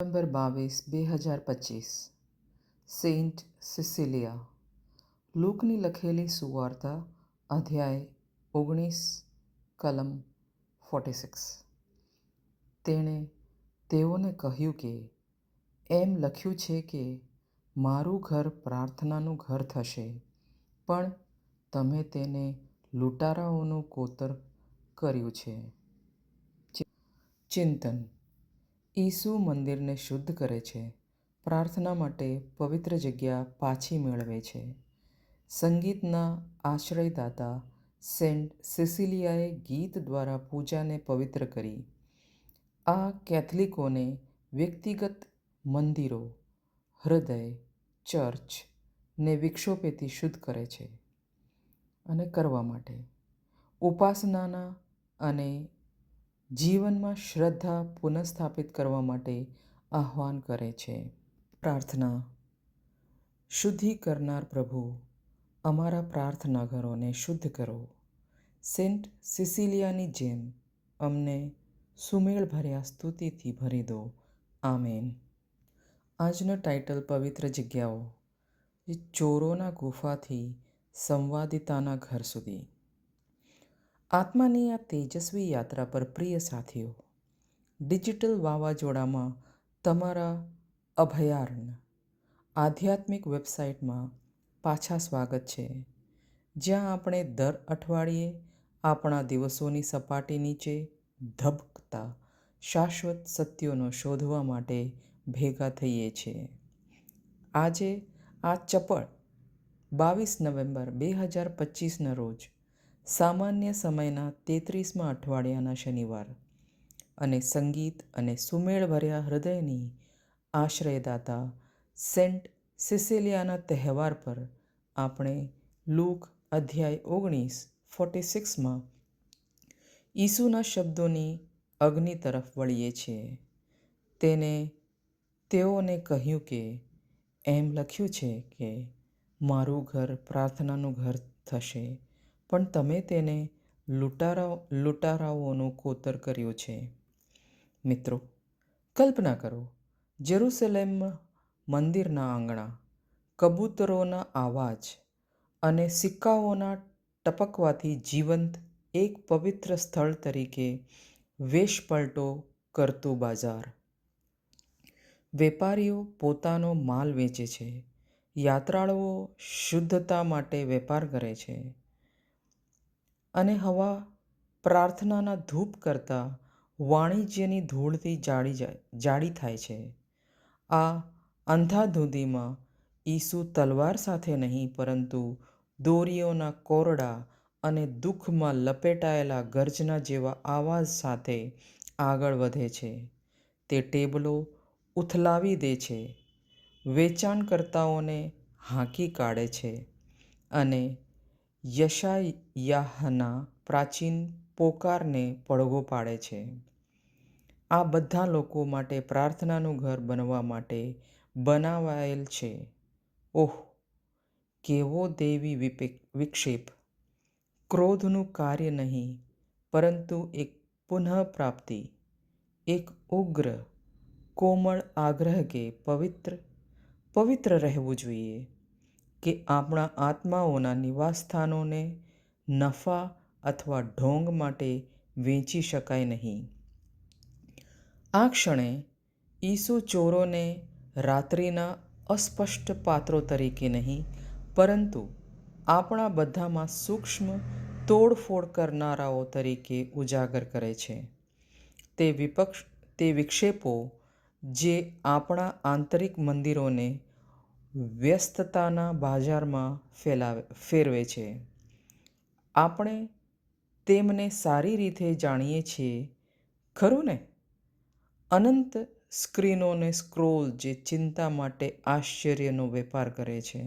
November 22, 2025 Saint સિસિલિયા. લૂકની લખેલી સુવાર્તા અધ્યાય 19 કલમ 46. તેણે તેઓને કહ્યું કે એમ લખ્યું છે કે મારું ઘર પ્રાર્થનાનું ઘર થશે, પણ તમે તેને લૂંટારાઓનું કોતર કર્યું છે. ચિંતન. ઈસુ મંદિરને શુદ્ધ કરે છે, પ્રાર્થના માટે પવિત્ર જગ્યા પાછી મેળવે છે. સંગીતના આશ્રયદાતા સેન્ટ સિસિલિયાએ ગીત દ્વારા પૂજાને પવિત્ર કરી. આ કેથલિકોને વ્યક્તિગત મંદિરો, હૃદય, ચર્ચ ને વિક્ષોભેથી શુદ્ધ કરે છે. અને કરવા માટે ઉપાસનાના અને જીવનમાં શ્રદ્ધા પુનઃસ્થાપિત કરવા માટે આહ્વાન કરે છે. પ્રાર્થના. શુદ્ધિ કરનાર પ્રભુ, અમારા પ્રાર્થના ઘરોને શુદ્ધ કરો. સેન્ટ સિસિલિયાની જેમ અમને સુમેળભર્યા સ્તુતિથી ભરી દો. આમેન. આજનો ટાઇટલ પવિત્ર જગ્યાઓ. ચોરોના ગુફાથી સંવાદિતાના ઘર સુધી. આત્માની આ તેજસ્વી યાત્રા પર પ્રિય સાથીઓ, ડિજિટલ વાવાઝોડામાં તમારા અભયારણ્ય આધ્યાત્મિક વેબસાઇટમાં પાછા સ્વાગત છે, જ્યાં આપણે દર અઠવાડિયે આપણા દિવસોની સપાટી નીચે ધબકતા શાશ્વત સત્યોનો શોધવા માટે ભેગા થઈએ છીએ. આજે આ ચપળ 22 નવેમ્બર 2025ના રોજ સામાન્ય સમયના 33મા અઠવાડિયાના શનિવાર અને સંગીત અને સુમેળભર્યા હૃદયની આશ્રયદાતા સેન્ટ સિસિલિયાના તહેવાર પર આપણે લૂક અધ્યાય 19:46માં ઈસુના શબ્દોની અગ્નિ તરફ વળીએ છીએ. તેઓને કહ્યું કે એમ લખ્યું છે કે મારું ઘર પ્રાર્થનાનું ઘર થશે, પણ તમે તેને લૂંટારાઓનું કોતર કર્યું છે. મિત્રો, કલ્પના કરો, જેરુસલેમ મંદિરના આંગણા, કબૂતરોના અવાજ અને સિક્કાઓના ટપકવાથી જીવંત એક પવિત્ર સ્થળ તરીકે વેશપલટો કરતું બજાર. વેપારીઓ પોતાનો માલ વેચે છે, યાત્રાળુઓ શુદ્ધતા માટે વેપાર કરે છે, અને હવા પ્રાર્થનાના ધૂપ કરતાં વાણિજ્યની ધૂળથી જાડી થાય છે. આ અંધાધૂંધીમાં ઈસુ તલવાર સાથે નહીં, પરંતુ દોરીઓના કોરડા અને દુઃખમાં લપેટાયેલા ગર્જના જેવા અવાજ સાથે આગળ વધે છે. તે ટેબલો ઉથલાવી દે છે, વેચાણકર્તાઓને હાંકી કાઢે છે અને યશાયાહના પ્રાચીન પોકારને પડઘો પાડે છે. આ બધા લોકો માટે પ્રાર્થનાનું ઘર બનવા માટે બનાવાયેલ છે. ઓહ, કેવો દૈવી વિક્ષેપ! ક્રોધનું કાર્ય નહીં, પરંતુ એક પુનઃપ્રાપ્તિ, એક ઉગ્ર, કોમળ આગ્રહ કે પવિત્ર રહેવું જોઈએ, કે આપણા આત્માઓના નિવાસસ્થાનોને નફા અથવા ઢોંગ માટે વેચી શકાય નહીં. આ ક્ષણે ઈસુ ચોરોને રાત્રિના અસ્પષ્ટ પાત્રો તરીકે નહીં, પરંતુ આપણા બધામાં સૂક્ષ્મ તોડફોડ કરનારાઓ તરીકે ઉજાગર કરે છે. તે વિક્ષેપો જે આપણા આંતરિક મંદિરોને વ્યસ્તતાના બજારમાં ફેરવે છે. આપણે તેમને સારી રીતે જાણીએ છીએ, ખરું ને? અનંત સ્ક્રીનોને સ્ક્રોલ જે ચિંતા માટે આશ્ચર્યનો વેપાર કરે છે.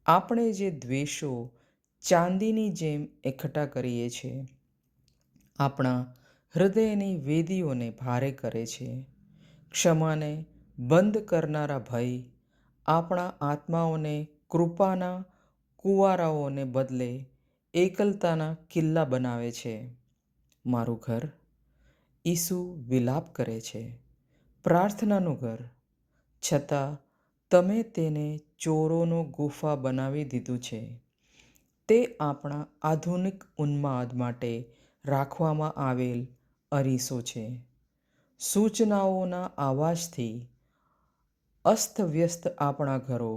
આપણે જે દ્વેષો ચાંદીની જેમ એકઠા કરીએ છીએ, આપણા હૃદયની વેદીઓને ભારે કરે છે. ક્ષમાને બંધ કરનારા ભય આપણા આત્માઓને કૃપાના કુવારાઓને બદલે એકલતાના કિલ્લા બનાવે છે. મારું ઘર, ઈસુ વિલાપ કરે છે. પ્રાર્થનાનું ઘર, છતાં તમે તેને ચોરોનો ગુફા બનાવી દીધું છે. તે આપણા આધુનિક ઉન્માદ માટે રાખવામાં આવેલ અરીસો છે. સૂચનાઓના અવાજથી અસ્તવ્યસ્ત આપણા ઘરો,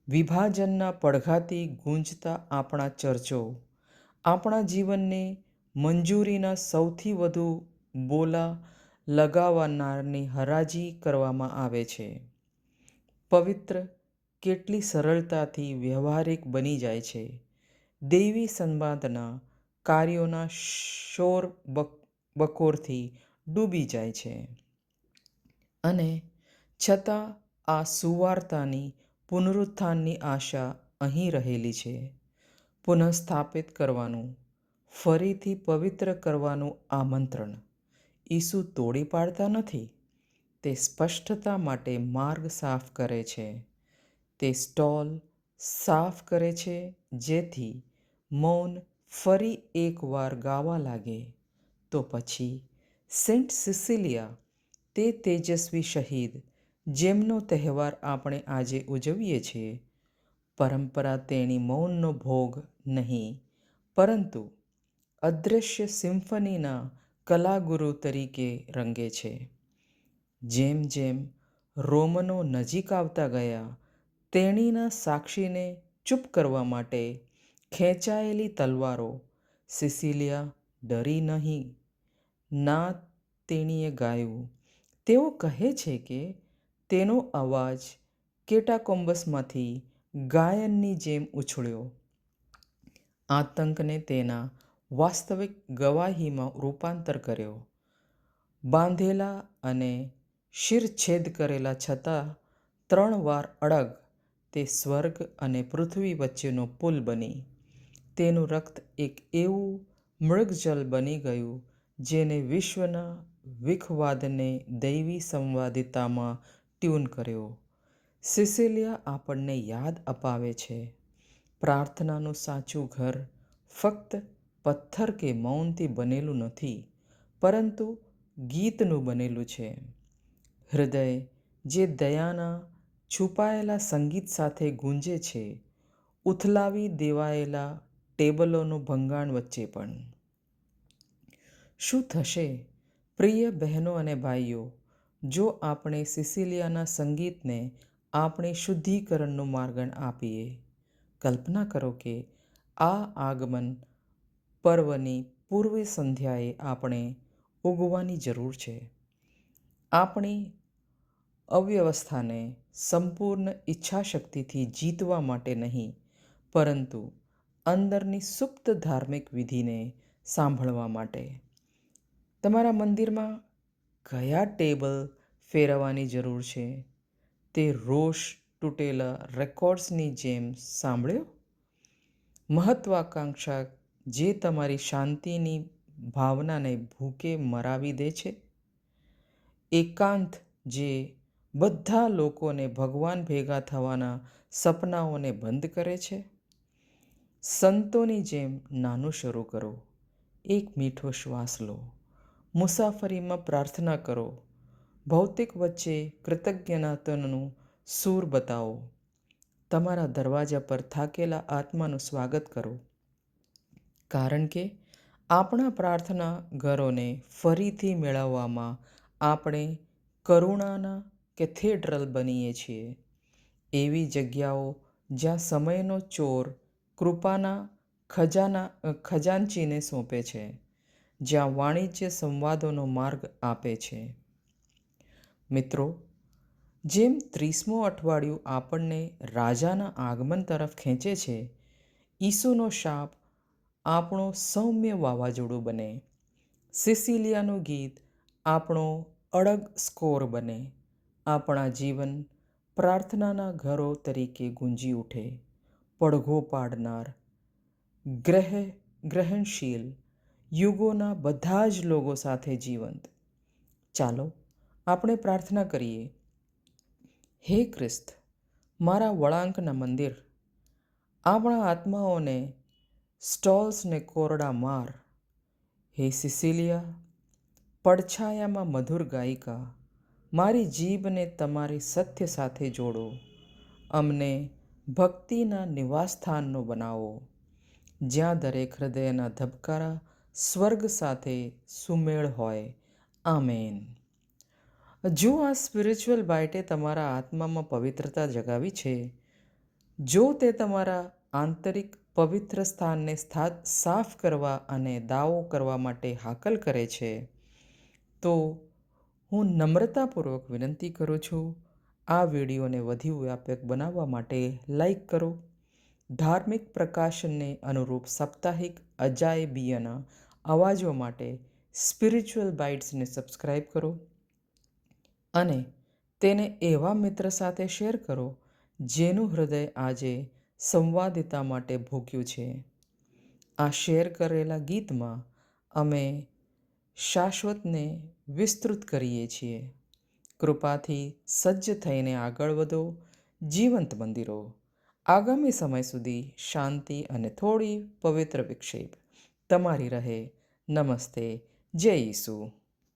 વિભાજનના પડઘાથી ગૂંજતા આપણા ચર્ચો, આપણા જીવનને મંજૂરીના સૌથી વધુ બોલા લગાવનારની હરાજી કરવામાં આવે છે. પવિત્ર કેટલી સરળતાથી વ્યવહારિક બની જાય છે. દૈવી સંવાદના કાર્યોના શોર બકોરથી ડૂબી જાય છે. અને છતાં આ સુવાર્તાની પુનરુત્થાનની આશા અહીં રહેલી છે. પુનઃસ્થાપિત કરવાનું, ફરીથી પવિત્ર કરવાનું આમંત્રણ. ઈસુ તોડી પાડતા નથી, તે સ્પષ્ટતા માટે માર્ગ સાફ કરે છે. તે સ્ટોલ સાફ કરે છે જેથી મૌન ફરી એકવાર ગાવા લાગે. તો પછી સેન્ટ સિસિલિયા, તે તેજસ્વી શહીદ જેમનો તહેવાર આપણે આજે ઉજવીએ છીએ, પરંપરા તેણી મૌનનો ભોગ નહીં, પરંતુ અદૃશ્ય સિમ્ફનીના કલાગુરુ તરીકે રંગે છે. જેમ જેમ રોમનો નજીક આવતા ગયા, તેણીના સાક્ષીને ચૂપ કરવા માટે ખેંચાયેલી તલવારો. સિસિલિયા ડરી નહીં. ના, તેણીએ ગાયું. તેઓ કહે છે કે તેનો અવાજ કેટાકોમ્બસમાંથી ગાયનની જેમ ઉછળ્યો, આતંકને તેના વાસ્તવિક ગવાહીમાં રૂપાંતર કર્યો. બાંધેલા અને શિરચ્છેદ કરેલા છતાં 3 વાર અડગ, તે સ્વર્ગ અને પૃથ્વી વચ્ચેનો પુલ બની. તેનું રક્ત એક એવું મૃગજળ બની ગયું જેને વિશ્વના વિખવાદને દૈવી સંવાદિતામાં ટ્યુન કર્યો. સિસિલિયા આપણને યાદ અપાવે છે, પ્રાર્થનાનું સાચું ઘર ફક્ત પથ્થર કે મૌનથી બનેલું નથી, પરંતુ ગીતનું બનેલું છે. હૃદય જે દયાના છુપાયેલા સંગીત સાથે ગુંજે છે, ઉથલાવી દેવાયેલા ટેબલોનું ભંગાણ વચ્ચે પણ. શું થશે, પ્રિય બહેનો અને ભાઈઓ, જો આપણે સિસિલિયાના સંગીતને આપણી શુદ્ધિકરણનું માર્ગ આપીએ? કલ્પના કરો કે આ આગમન પર્વની પૂર્વ સંધ્યાએ આપણે ઊગવાની જરૂર છે. આપણી અવ્યવસ્થાને સંપૂર્ણ ઈચ્છાશક્તિથી જીતવા માટે નહીં, પરંતુ અંદરની સુપ્ત ધાર્મિક વિધિને સાંભળવા માટે. તમારા મંદિરમાં કયા ટેબલ ફેરવવાની જરૂર છે? તે રોષ તૂટેલા રેકોર્ડ્સની જેમ સાંભળ્યો? મહત્વાકાંક્ષા જે તમારી શાંતિની ભાવનાને ભૂખે મરાવી દે છે? એકાંત જે બધા લોકોને ભગવાન ભેગા થવાના સપનાઓને બંધ કરે છે? સંતોની જેમ નાનું શરૂ કરો. એક મીઠો શ્વાસ લો. મુસાફરીમાં પ્રાર્થના કરો. ભૌતિક વચ્ચે કૃતજ્ઞતાનું સૂર બતાવો. તમારા દરવાજા પર થાકેલા આત્માનું સ્વાગત કરો. કારણ કે આપણા પ્રાર્થના ઘરોને ફરીથી મેળવવામાં આપણે કરુણાના કેથેડ્રલ બનીએ છીએ. એવી જગ્યાઓ જ્યાં સમયનો ચોર કૃપાના ખજાનચીને સોંપે છે, જ્યાં વાણિજ્ય સંવાદોનો માર્ગ આપે છે. મિત્રો, જેમ 30મું અઠવાડિયું આપણને રાજાના આગમન તરફ ખેંચે છે, ઈસુનો શાપ આપણો સૌમ્ય વાવાઝોડું બને. સિસિલિયાનું ગીત આપણો અડગ સ્કોર બને. આપણા જીવન પ્રાર્થનાના ઘરો તરીકે ગુંજી ઉઠે, પડઘો પાડનાર, ગ્રહણશીલ, યુગોના બધા જ લોકો સાથે જીવંત. ચાલો આપણે પ્રાર્થના કરીએ. હે ખ્રિસ્ત, મારા વળાંકના મંદિર, આપણા આત્માઓને સ્ટોલ્સને કોરડા માર. હે સિસિલિયા, પડછાયામાં મધુર ગાયિકા, મારી જીભને તમારી સત્ય સાથે જોડો. અમને ભક્તિના નિવાસસ્થાનનો બનાવો, જ્યાં દરેક હૃદયના ધબકારા સ્વર્ગ સાથે સુમેળ હોય. આમેન. જો આ સ્પિરિચ્યુઅલ બાઇટે તમારા આત્મામાં પવિત્રતા જગાવી છે, જો તે તમારા આંતરિક પવિત્ર સ્થાનને સાફ કરવા અને દાવો કરવા માટે હાકલ કરે છે, તો હું નમ્રતાપૂર્વક વિનંતી કરું છું, આ વિડીયોને વધુ વ્યાપક બનાવવા માટે લાઈક કરો. ધાર્મિક પ્રકાશનને અનુરૂપ સાપ્તાહિક અજાયબીના અવાજો માટે સ્પિરિચ્યુઅલ બાઇટ્સને સબસ્ક્રાઈબ કરો અને તેને એવા મિત્ર સાથે શેર કરો જેનું હૃદય આજે સંવાદિતા માટે ભૂખ્યું છે. આ શેર કરેલા ગીતમાં અમે શાશ્વતને વિસ્તૃત કરીએ છીએ. કૃપાથી સજ્જ થઈને આગળ વધો, જીવંત મંદિરો. આગામી સમય સુધી શાંતિ અને થોડી પવિત્ર વિક્ષેપ તમારી રહે. નમસ્તે. જય ઈસુ.